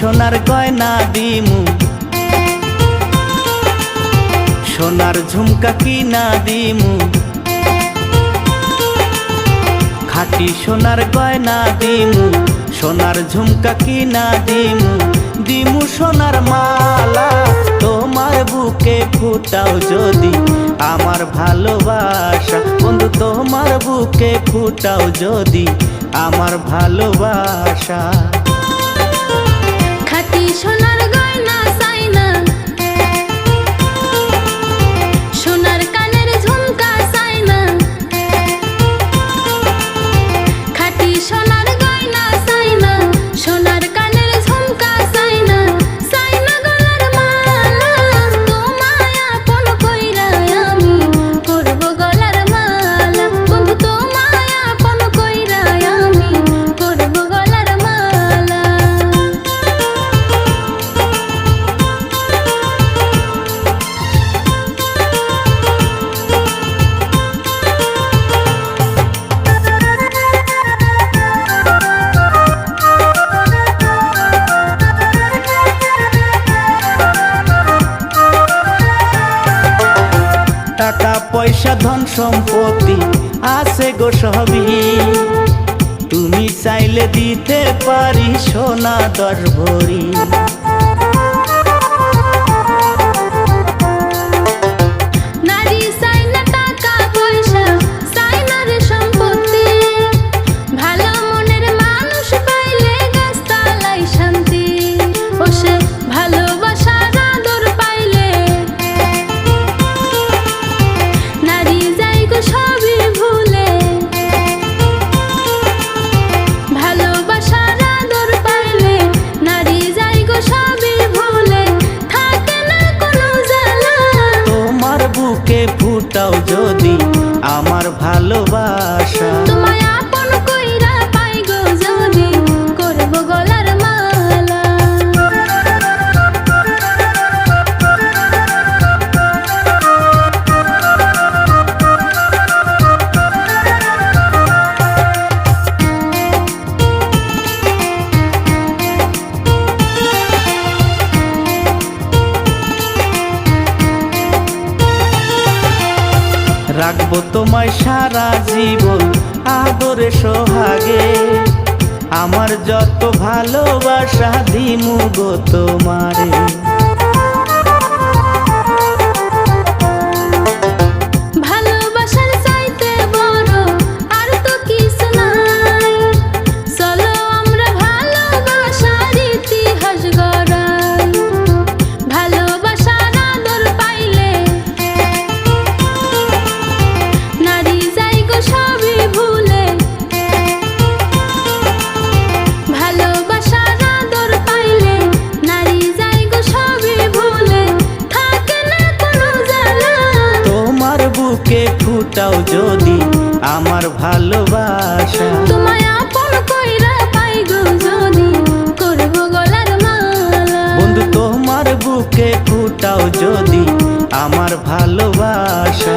সোনার গয়না দিমু, সোনার ঝুমকা কিনা দিমু, খাঁটি সোনার গয়না দিমু, সোনার ঝুমকা কিনা দিমু, দিমু সোনার মালা। তোমার বুকে ফুটাও যদি আমার ভালোবাসা, বন্ধু তোমার বুকে ফুটাও যদি আমার ভালোবাসা। খাঁটি সোনার গয়না চাই না, সোনার কানের ঝুমকা চাই না, খাঁটি সোনার গয়না চাই না, সোনার কানের ঝুমকা চাই না, চাই না গলার মালা। তোমায় আপন কইরা আমি করব গলার মালা, বন্ধু তোমায় আপন কইরা আমি করব গলার মালা। টাকা পয়সা ধন সম্পত্তি আছে গো সবই, তুমি চাইলে দিতে পারি সোনা 10 ভরি। নারী চাই না টাকা পয়সা, চাই না রে সম্পত্তি, ভালো মনের মানুষ পাইলে গাছতলায় শান্তি। ও সে ভালোবাসার আদর পাইলে নারী যাই গো সবই ভুলে, ভালোবাসার আদর পাইলে নারী যাই গো সবই ভুলে, থাকে না কোনো জ্বালা। তোমার বুকে ফুটাও যদি আমার ভালোবাসা, তোমায় আপন কইরা পাই গো যদি করব গলার মালা। রাখবো তোমায় সারা জীবন আদরে সোহাগে, আমার যত ভালোবাসা দিমু গো তোমারে। ভালোবাসার চাইতে বড় আর তো কিছু নাই, চলো আমরা ভালোবাসার ইতিহাস গড়াই। ভালোবাসার আদর পাইলে নারী যাই গো সবই ভুলে, ভালোবাসার আদর পাইলে নারী যাই গো সবই ভুলে, থাকে না কোনো জ্বালা। তোমার বুকে ফুটাও যদি আমার ভালোবাসা, তোমায় আপন কইরা পাই গো যদি করব গলার মালা। বন্ধু তোমার বুকে ফুটাও যদি আমার ভালোবাসা।